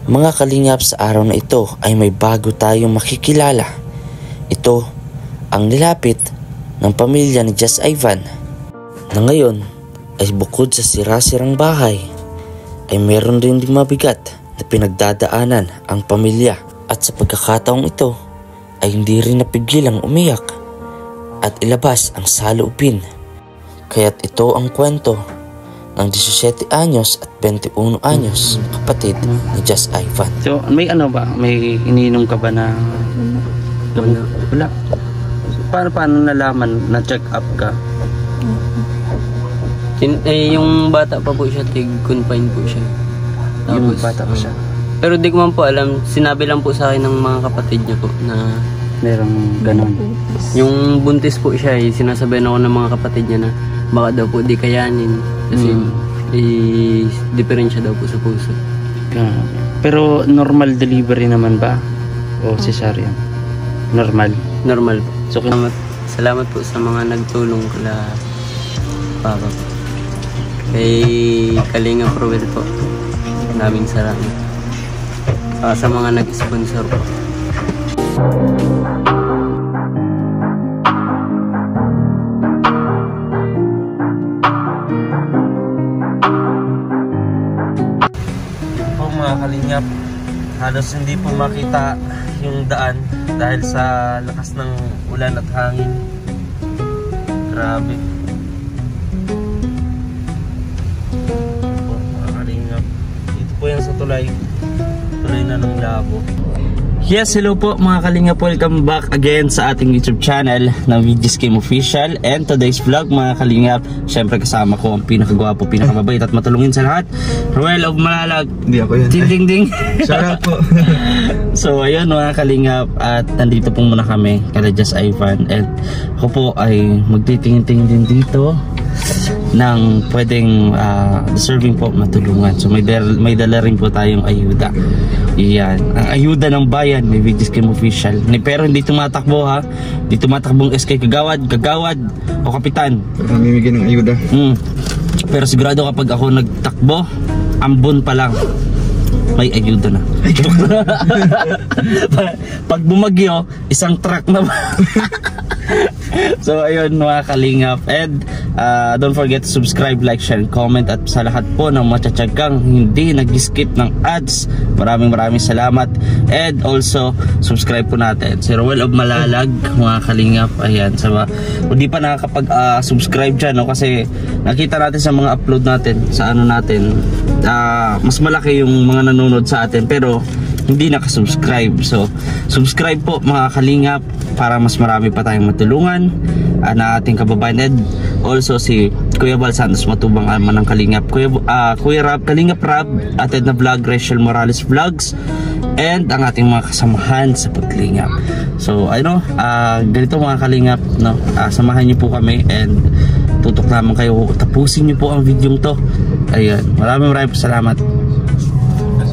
Mga kalingap, sa araw na ito ay may bago tayong makikilala. Ito ang nilapit ng pamilya ni Just Ivan na ngayon ay bukod sa sira-sirang bahay ay meron rin mabigat na pinagdadaanan ang pamilya. At sa pagkakataong ito ay hindi rin napigilang umiyak at ilabas ang saloobin. Kaya't ito ang kwento ng 17 anyos at 21 anyos kapatid ni Just Ivan. So, may ano ba? May iniinom ka ba na gamot? Wala. So, paano nalaman na check up ka? Yung bata pa po siya, confine po siya. Tapos, Yung bata pa siya? Pero di ko man po alam, sinabi lang po sa akin ng mga kapatid niya po na merong ganon. Yung buntis po siya, sinasabihan ako ng mga kapatid niya na baka daw po di kayanin kasi diferensya daw po sa puso. Pero normal delivery naman ba? O cesarean? Normal? Normal po. So, salamat po sa mga nagtulong kala Papa po. Kay Kalinga Proel po. Maraming salamat. Sa mga nag-sponsor po. Mga kalingap, halos hindi po makita yung daan dahil sa lakas ng ulan at hangin. Grabe po, mga kalingap, dito po yan sa tulay na ng Labo. Yes, hello po mga kalingap, welcome back again sa ating YouTube channel na VG's Game Official. And today's vlog mga kalingap, syempre kasama ko ang pinakagwapo, pinakamabait at matulungin sa lahat, Ruel of Malalag. Hindi ako yan. Ding ding ding. Sarap po. So ayun mga kalingap, at nandito po muna kami kala Just Ivan. And ako po ay magtitingin-tingin din dito ng pwedeng deserving po matulungan. So may dala rin po tayong ayuda. Iyan, ang ayuda ng bayan may VG's Game Official. Pero hindi tumatakbo ha. Hindi tumatakbong SK Kagawad o Kapitan. Namimigay ng ayuda. Pero sigurado kapag ako nagtakbo, ambon pa lang may ayuda na. Pag bumagyo, isang truck na ba? So ayun mga kalingap, and don't forget to subscribe, like, share, and comment. At sa lahat po ng matsatsagang hindi nag-skip ng ads, maraming salamat. And also subscribe po natin si Ruel of Malalag mga kalingap. Ayan, kung di pa nakakapag-subscribe dyan, no? Kasi nakita natin sa mga upload natin sa ano natin, mas malaki yung mga nanonood sa atin pero hindi nakasubscribe. So subscribe po mga kalingap para mas marami pa tayong matulungan na ating kababayan. And also si Kuya Val Santos Matubang Alman ng Kalingap, Kuya Rab, Kalingap Rab, atin na vlog, Rachel Morales Vlogs, and ang ating mga kasamahan sa paglingap. So ganito mga kalingap, no? Samahan niyo po kami and tutok naman kayo, tapusin niyo po ang video to. Ayun, maraming salamat.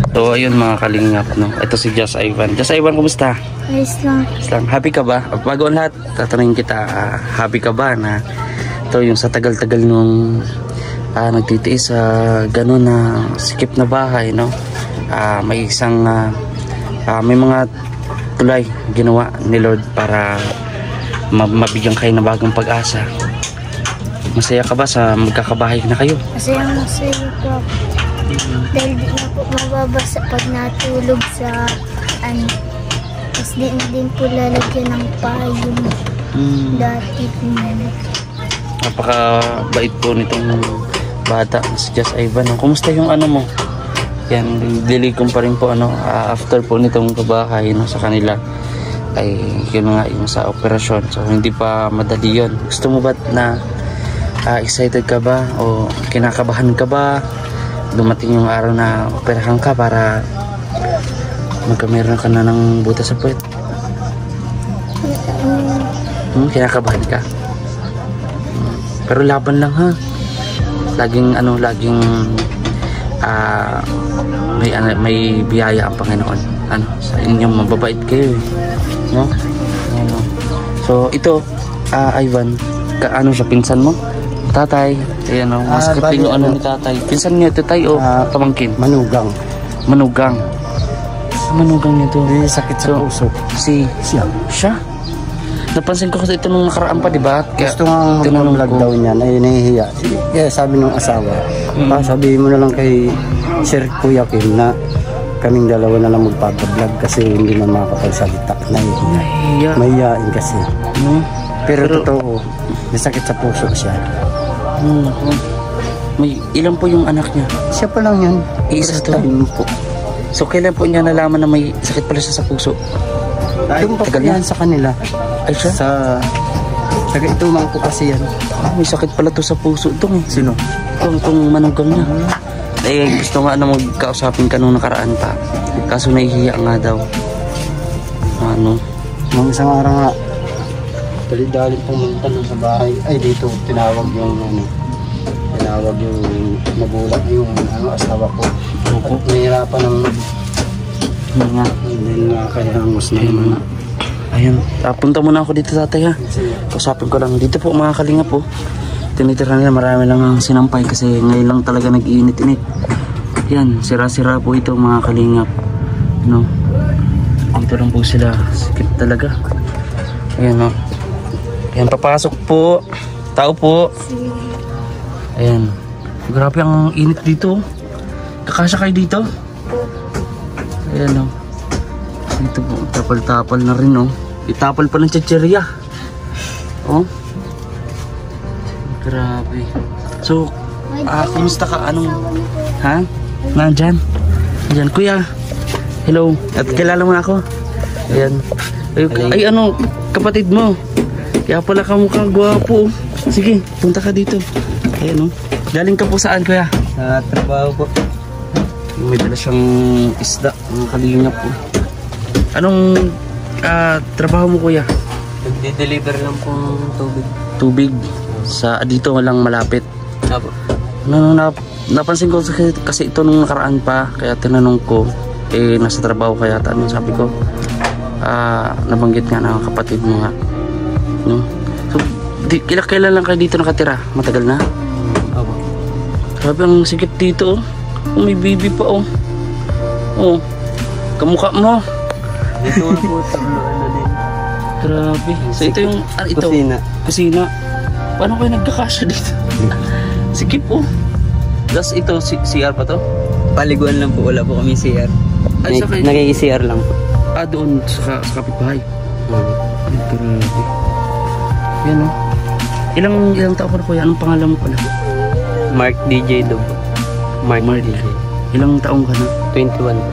So ayun mga kalingap, no? Ito si Just Ivan. Just Ivan, kumusta? Ayos lang. Happy ka ba? Bago ang lahat, tatanungin kita, happy ka ba na ito yung sa tagal-tagal nung nagtitiis sa gano'n na sikip na bahay, no? May isang may mga tulay ginawa ni Lord para mabigyan kayo ng bagong pag-asa. Masaya ka ba sa magkakabahay na kayo? Masaya po. Dahil di na po mababasa pag natulog sa tapos di na din po lalagyan ng payong dati po. Napakabait po nitong bata si Just Ivan. Kumusta yung ano mo? Yan, dilig ko pa rin po after po nitong kabahay sa kanila ay yun nga yung sa operasyon. So hindi pa madali yun. Gusto mo ba na excited ka ba o kinakabahan ka ba dumating yung araw na operahan ka para magkameron ka na ng butas sa puwet? Kinakabahan ka? Pero laban lang ha. Laging may biyaya ang Panginoon. Sa inyong mababait kayo, no? So ito, Ivan, siya, pinsan mo? Tatay, ayan mas kating yung ni tatay. Pinsan niyo tatay o pamangkin? Manugang. Manugang nito. May sakit sa puso. Siya? Napansin ko kasi ito nung nakaraan pa, di ba? Kaya Gusto nga tinanong mag-vlog ko. daw niyan, ay nahihiya. Kaya sabi ng asawa, sabihin mo na lang kay Sir Kuya Kim na kaming dalawa na lang magpapablog kasi hindi man makakapagsalita. Nahihiya. Nahihiya. Mahihiyain kasi. No? Pero totoo, may sakit sa puso siya. Naku. May ilan po yung anak niya? Siya pa lang yan. Isa First to. time po. So kailan po niya nalaman na may sakit pala siya sa puso? Doon pa po tagal na. yan sa kanila. Ay siya? Sa taga-itumang po kasi yan. May sakit pala to sa puso. Itong Sino? itong manugang niya. Eh gusto nga na magkausapin ka nung nakaraan pa. Kaso nahihiya nga daw. Ano? Nung isang araw nga, dali-dali pumunta nun sa bahay. Ay dito, tinawag yung nagulat yung asawa ko. At nahihirapan ng Yun nga. then nakahangos na naman. Ayun. Punta muna ako dito tatay ha. Kausapin ko lang. Dito po mga kalinga po. Tinitira nila marami lang ang sinampay kasi ngayon lang talaga nag-iinit-init. Yan. Sira-sira po ito mga kalingap. No? Dito lang po sila. Sikip talaga. Ayan o. Ayan papasok po. Tao po. Ayan. Grabe ang init dito. Kakasya kayo dito? Ayan o. Dito po, tapal-tapal na rin o. Itapal pa ng chichirya. Oh. Grabe. So, kumusta ka? Anong, ha? Nandyan? Nandyan, kuya. Hello. At kilala mo na ako? Ayan. Ay, ano, kapatid mo. Kaya pala ka mukhang gwapo. Sige, punta ka dito. Ayan o. Galing ka po saan, kuya? Sa trabaho po. May dala siyang isda, mga kalingap po. Anong trabaho mo kuya? Nagde-deliver lang po ng tubig. Tubig. Sa dito walang malapit. Apo. Napansin ko kasi ito nung nakaraan pa, kaya tinanong ko, nasa trabaho kaya tanong sabi ko, nabanggit nga ng kapatid mo nga. No? So, kailan lang kayo dito nakatira? Matagal na? Apo. Grabe ang sikip dito oh. Oh, may baby pa oh. Oh. Kamukha mo. Dito na po tabloan na din. Grabe. So ito yung ito. Kusina. Paano kayo nagkakasya dito? Sikip po. Tapos ito CR pa to? Paliguan lang po. Wala po kami CR. Ay, sa kayo? Nagiging-CR lang po. Doon sa kapitbahay. Ay, grabe. Yan oh. Ilang taon ka na kuya? Anong pangalan mo pala? Mark DJ Dog. Mark DJ. Ilang taong ka na? 21 po.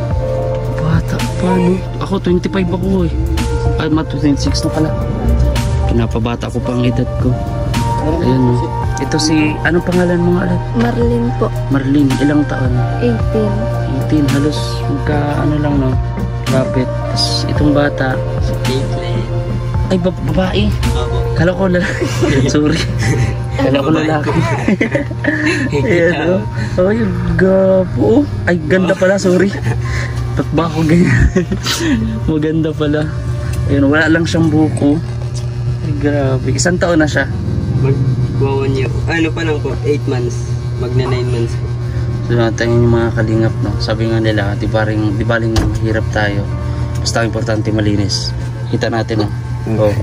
Bata pa no? Ako 25 ako eh. Ay, 26 na pala. Pinapabata ko pa ang edad ko. Ayan no. Ito si, anong pangalan mo nga ulit? Marlin po, Marlene, ilang taon? 18. 18, halos magka ano lang no? Rapid. Tapos itong bata, Si Caitlyn. ay babae. Apo. Kala ko lalaki. Sorry. Kala ko lalaki. Ayan o. Oh, yung gapo. Ay, ganda pala, sorry. Ba't ba ako ganyan? Maganda pala. Ayun, wala lang siyang buko. Ay, grabe. Isang taon na siya. Mag-1 year po. Ano pa lang po? 8 months. Magna 9 months po. So, natin yung mga kalingap, no? Sabi nga nila, di baling hirap tayo. Basta ang importante malinis. Kita natin, no? Oh,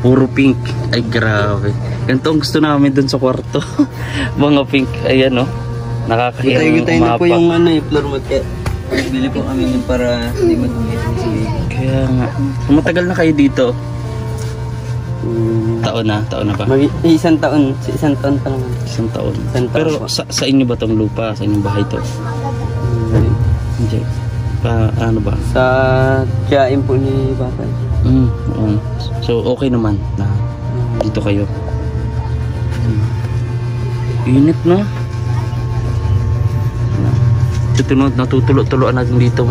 puro pink. Ay, grabe. Ganito ang gusto namin dun sa kwarto. Mga pink. Ayan, no? Nakakahirang Gutay-gutay na po umapak. yung floor mat. Kaya bili po kami din para hindi madumi. Sige. Kaya nga. Matagal na kayo dito. Taon na ba? Isang taon pa naman. Isang taon. Isang taon Pero po. sa inyo ba tong lupa? Sa inyong bahay to? Hindi. Ano ba? Sa tiyain po ni Papa. So okay naman na dito kayo. Init no? Natutulo-tuloan natin dito.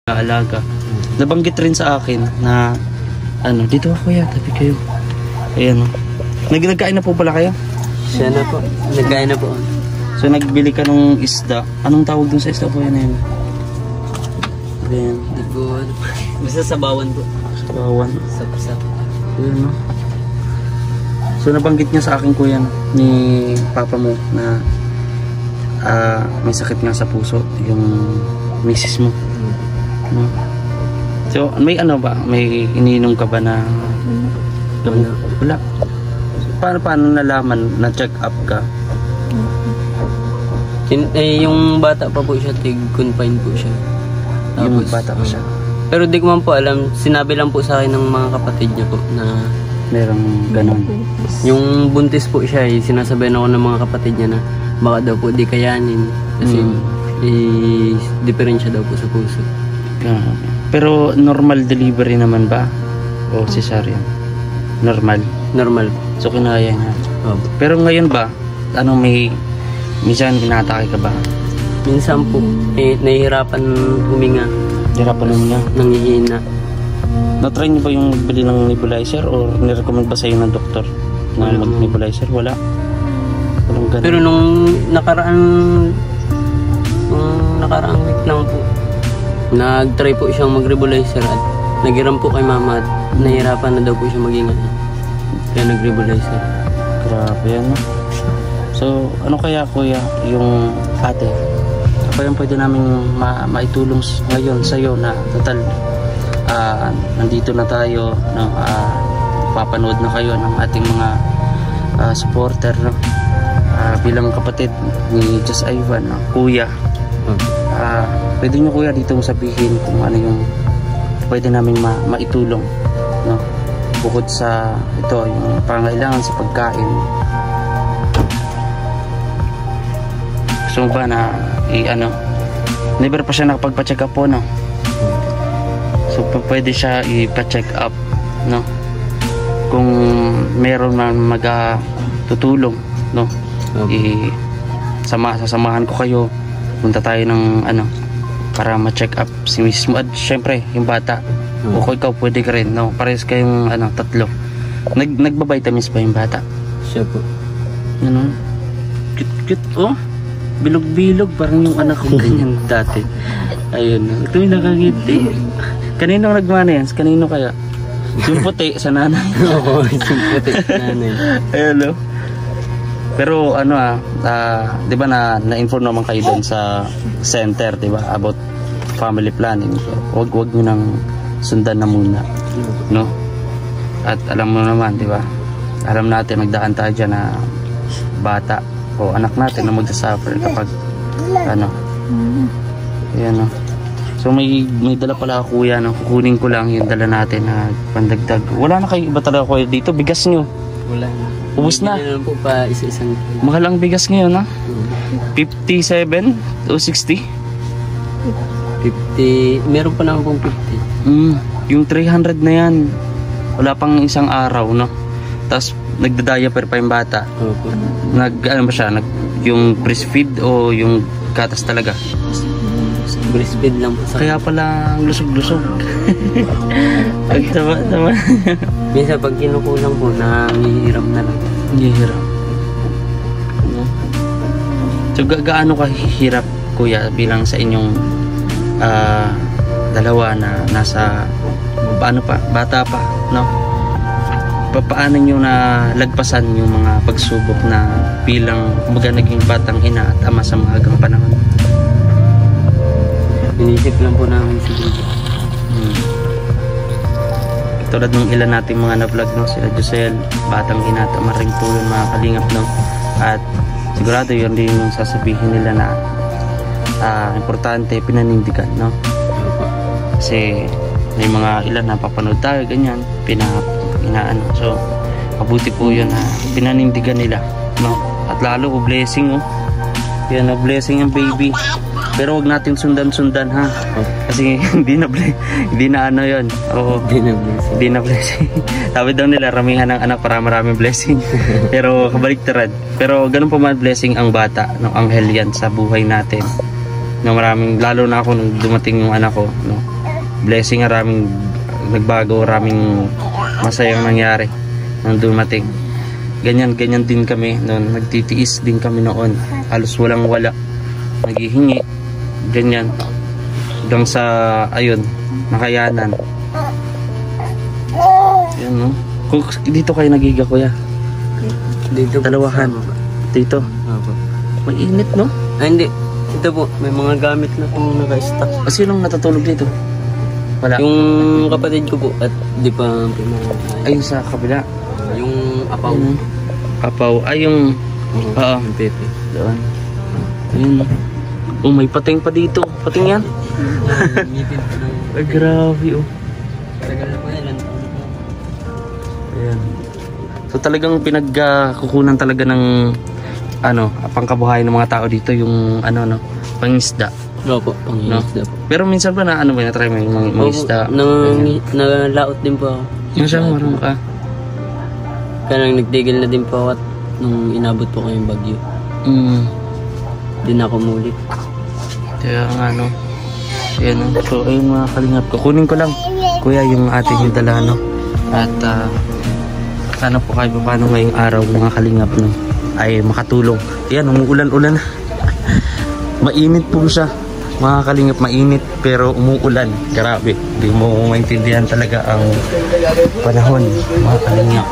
alaga. Nabanggit rin sa akin na ano, dito ako kuya, tabi kayo. Ayan o. Nagkain na po pala kayo? Siya na po. Nagkain na po. So nagbili ka ng isda. Anong tawag dun sa isda po yan? Ayan. Hindi po. Basta sabawan po. Sabawan. Sap-sap. Ayan o. So nabanggit niya sa akin kuya ni papa mo na may sakit nga sa puso yung misis mo. No? So may ano ba? May iniinom ka ba na gamot? Wala. Paano nalaman na check up ka? Yung bata pa po siya, confine po siya. Yung bata pa siya. Pero di ko man po alam, sinabi lang po sa akin ng mga kapatid niya po na merong ganon. Yung buntis po siya, sinasabihan ako ng mga kapatid niya na baka daw po di kayanin kasi diferensya daw po sa puso. Pero normal delivery naman ba? O cesarean? Normal? Normal. So kinaya niya. Pero ngayon ba, minsan binatake ka ba? Minsan po, nahihirapan huminga. Hirapan huminga? Nangihina. Na-try niyo ba yung bili ng nebulizer o nirecommend ba sa'yo ng doktor na mag-nebulizer? Wala. Walang ganun. Pero nung nakaraang week lang po, nag-try po siyang mag-nebulizer at nagiram po kay mama at nahihirapan na daw po siya mag-ingat. Kaya nag-nebulizer. Grabe yan, no? So, ano kaya kuya, yung ate? Ako yung pwede namin maitulong ngayon sa'yo na total nandito na tayo, no? Papanood na kayo ng ating mga supporter, no? Bilang kapatid ni Just Ivan, no? Kuya, pwede nyo kuya dito sabihin kung ano yung pwede namin maitulong, no? Bukod sa ito, yung pangailangan sa pagkain. Gusto mo ba na never pa siya nakapagpa-check up po, no? So pwede siya ipa-check up, no? Kung meron man tutulong, no? Sasamahan ko kayo, punta tayo ng para ma-check up si misis mo at syempre yung bata. O kung ikaw pwede ka rin, no? Parehas kayong tatlo. Nagba-vitamins ba yung bata? Siya po. Cute, oh. Bilog-bilog, parang yung anak ko ganyan dati. Ayun, ito yung nakangiti. Kanino nagmana yan? Kanino kaya? Yung puti sa nanay. Oo, yung puti sa nanay. Ayun, no? Pero di ba na-inform naman kayo doon sa center, di ba? About family planning. Wag nyo nang sundan na muna, no? At alam mo naman, di ba? Alam natin, magdaan tayo dyan na bata o anak natin na magsasuffer kapag ayan, no? So may dala pala ako kuya, no? Kukunin ko lang yung dala natin na pandagdag. Wala na kayo iba talaga kuya dito, bigas nyo wala na, ubus na. Hindi na po pa isa-isang mahal ang bigas ngayon, ha? 57 o 60? 50, meron pa naman pong 50. Yung 300 na yan, wala pang isang araw, no? Tapos nagda-diaper pa yung bata. Opo. Ba siya? Yung breastfeed o yung gatas talaga? Breastfeed lang po sa Kaya pala lusog-lusog. Tama. minsan pag kinukulang po, nangihiram na lang. Nangihiram. So gaano ka hirap kuya bilang sa inyong dalawa na nasa bata pa, no? Paano nyo na lagpasan yung mga pagsubok na bilang naging batang ina at ama sa maagang panahon? Inisip lang po namin siguro. Tulad ng ilan nating mga na-vlog, no? Sila Josel, batang ina at ama ring tulong, mga kalingap, no? At sigurado yun din yung sasabihin nila na importante pinanindigan, no? Kasi may mga ilan na papanood tayo ganyan, so mabuti po yun na pinanindigan nila, no? At lalo blessing, oh. Yan na blessing yung baby. Pero wag natin sundan-sundan, ha? Kasi hindi na ano yun. Oo. Hindi na blessing. Sabi daw nila, ramihan ng anak para maraming blessing. Pero kabaliktaran. Pero ganun pa man blessing ang bata, no? Anghel yan sa buhay natin. No, maraming, lalo na ako nung dumating yung anak ko, no? blessing, maraming nagbago, maraming masayang nangyari nang dumating. Ganyan din kami noon, nagtitiis din kami noon, halos walang wala, naghihingi, ganyan, hanggang sa ayun, nakayanan. Yan, no? Kung dito kayo nagiga, kuya? Dito po. Dalawahan. Dito. Opo. Mainit, no? Ay, hindi. Ito po, may mga gamit na po naka-stock. Sinong natutulog dito? Wala. Yung kapatid ko po at di pa pinakain. Ayun sa kabila. Yung apaw. Apaw. Ay, yung... Oo. Yung pepe. Doon. Ayun. Oh, may pating pa dito. Pating yan? Ngipin po ng... Ay, grabe, oh. Tagal na po yan. Ayan. So talagang pinagkukunan talaga ng pangkabuhayan ng mga tao dito, yung pangisda. Opo, pangisda po. Pero minsan ba na na-try mo yung mga isda? Nalaot din po ako. Minsan marunong ka? Kaya nagtigil na din po ako at nung inabot po kayong bagyo. Di na ako mulit. Kaya nga, no. Ayan, no. So ayun mga kalingap, kukunin ko lang, kuya, yung ating yung dala, no. At sana po kayo paano ngayong araw mga kalingap, no, ay makatulong. Ayan, umuulan-ulan. Mainit po siya mga kalingap, mainit pero umuulan. Grabe, hindi mo maintindihan talaga ang panahon mga kalingap.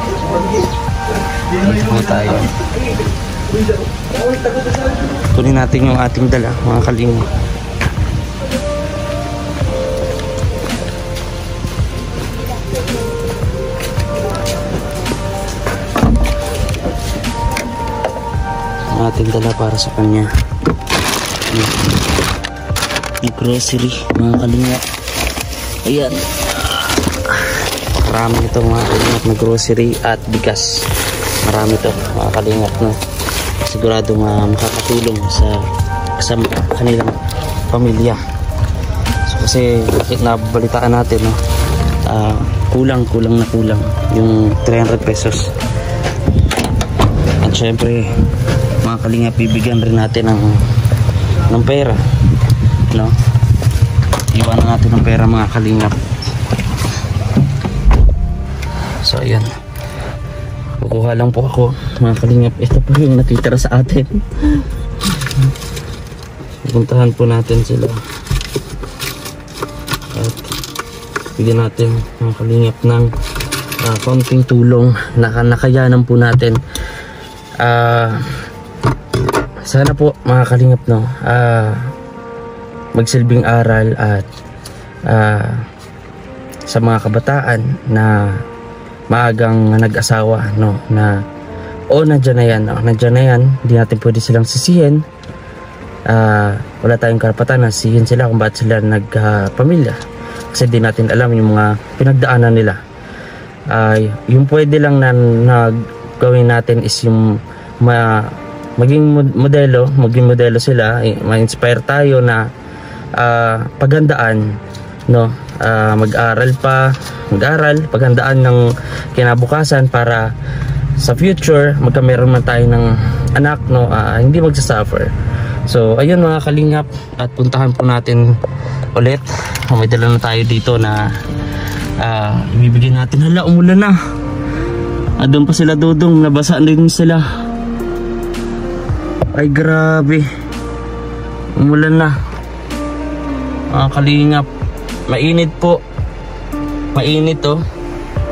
Dito po tayo, kunin natin yung ating dala mga kalingap. Ating dala para sa kanya yung grocery mga kalingap. Ayan, marami ito mga kalingap na grocery at bigas. Marami ito mga kalingap, no. Sigurado makakatulong sa kanilang pamilya. So kasi nabalitaan natin, no, kulang yung 300 pesos. At syempre mga kalingap, bibigyan rin natin ng pera, no? Iwanan natin ng pera mga kalingap. So ayan, kukuha lang po ako mga kalingap. Ito po yung natitira sa atin. Puntahan po natin sila at bigyan natin mga kalingap ng konting tulong na nakayanan po natin. Sana po mga kalingap, no, magsilbing aral at sa mga kabataan na maagang nag-asawa, no, na nandiyan na yan, no, nandiyan na yan, hindi natin pwede silang sisihin. Wala tayong karapatan na sisihin sila kung bakit sila nagpamilya, kasi di natin alam yung mga pinagdaanan nila. Yung pwede lang na gawin natin is yung maging modelo sila, ma-inspire tayo na paghandaan, no, mag-aral, paghandaan ng kinabukasan para sa future magkameron man tayo ng anak, no, hindi magsasuffer. So ayun mga kalingap, at puntahan po natin ulit. May dala na tayo dito na ibibigyan natin. Hala, umulan na. Doon pa sila Dudong, nabasa din sila. Ay grabe, umulan na mga kalingap. Mainit po, mainit, oh,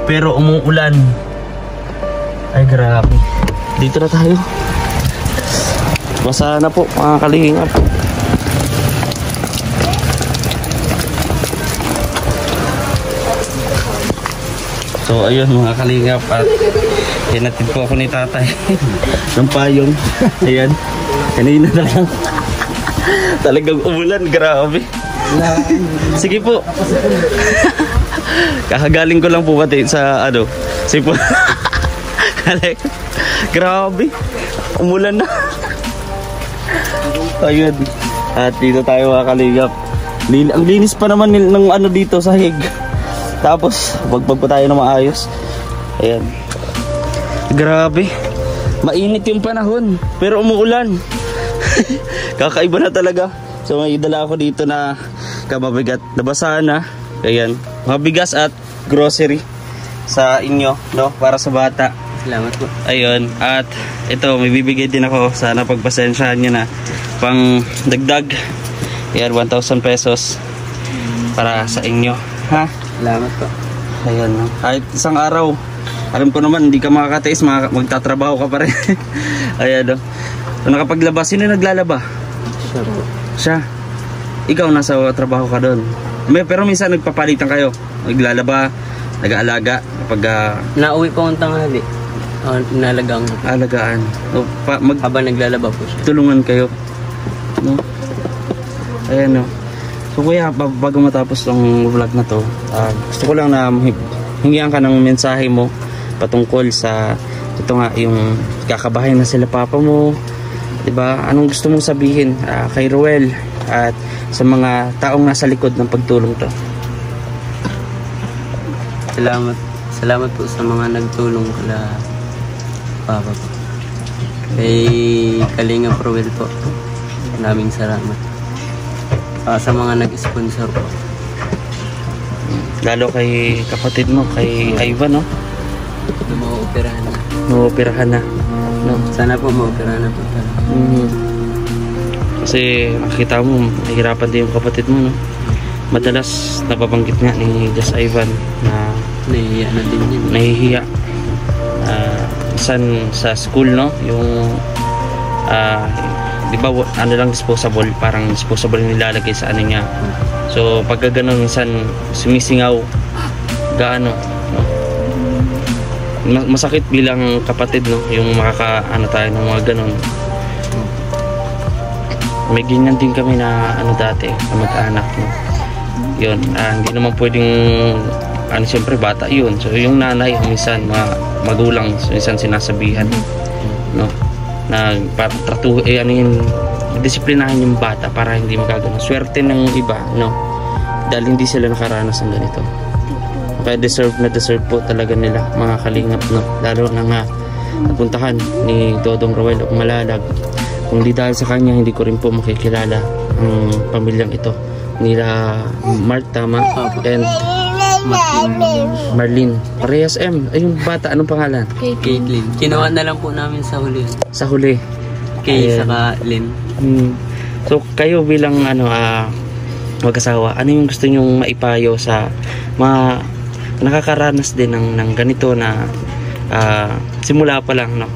pero umuulan. Ay grabe, dito na tayo, basa na po mga kalingap. So ayun mga kalingap, at hinatid po ako ni tatay ng payong. Ayan, kanina na lang talagang umulan, grabe. Sige po, kakagaling ko lang po pati sa sipon. Grabe, umulan na. Ayun, at dito tayo mga kalingap. Ang linis pa naman ng dito sa hig. Tapos wagpag pa tayo na maayos. Ayan, grabe, mainit yung panahon pero umuulan. Kakaiba na talaga. So may dala ako dito na kamabigat, nabasa na, Ayan, mga bigas at grocery sa inyo, no? Para sa bata. Salamat po. Ayun, at ito, may bibigay din ako. Sana pagpasensyahan nyo na. Pang dagdag. Ayan, 1,000 pesos para sa inyo. Ha? Salamat po. Ayan, no? Kahit isang araw, alam ko naman, hindi ka makakatiis, magtatrabaho ka pa rin. Ayan, no? So, nakapaglaba, sino naglalaba? Siya po. Siya. Ikaw nasa trabaho ka doon. Pero minsan nagpapalitan kayo. Naglalaba, nag-aalaga kapag Nauwi po akong tanghali. Nalagaan ko. alagaan. O, Habang naglalaba po siya. tulungan kayo. No? Ayan, no? So kuya, bago matapos tong vlog na to, gusto ko lang na hingihan ka ng mensahe mo patungkol sa ito nga, yung kakabahay na sila papa mo, diba? Anong gusto mong sabihin kay Ruel at sa mga taong nasa likod ng pagtulong to? Salamat po sa mga nagtulong kala papa po. Kay Kalinga Ruel po. Maraming salamat. Sa mga nag-sponsor po. Lalo kay kapatid mo, kay Ivan, no? Na mauoperahan na. Maoperahan na, no? Sana po maoperahan na po talaga. Kasi nakita mo, nahihirapan din yung kapatid mo, no? Madalas nababanggit nga ni Just Ivan na Nahihiya na din yun. nahihiya. San sa school, no? Yung di ba ano lang disposable, parang disposable yung nilalagay sa ano niya. So pag gano'n minsan sumisingaw gaano, no? Masakit bilang kapatid, no? Yung makakaano tayo ng mga gano'n. May ganyan din kami na ano dati, na mag-anak, no? Yun, hindi naman pwedeng siyempre bata yun. So yung nanay minsan magulang, so, minsan sinasabihan, no, na disiplinahin yung bata para hindi magagano. Swerte ng iba, no, dahil hindi sila nakaranas ng ganito. Kaya deserve po talaga nila, mga kalingap, no, lalo na nga napuntahan ni Dodong Ruel o Malalag. Kung di dahil sa kanya, hindi ko rin po makikilala ang pamilyang ito nila Mark, tama, and Marlene. Parehas M. Ay, yung bata, anong pangalan? Caitlyn. Kinuha na lang po namin sa huli. Sa huli. Kay Ayan. saka Lynn. So kayo bilang mag-asawa, ano yung gusto nyong maipayo sa mga nakakaranas din ng ganito na simula pa lang, no?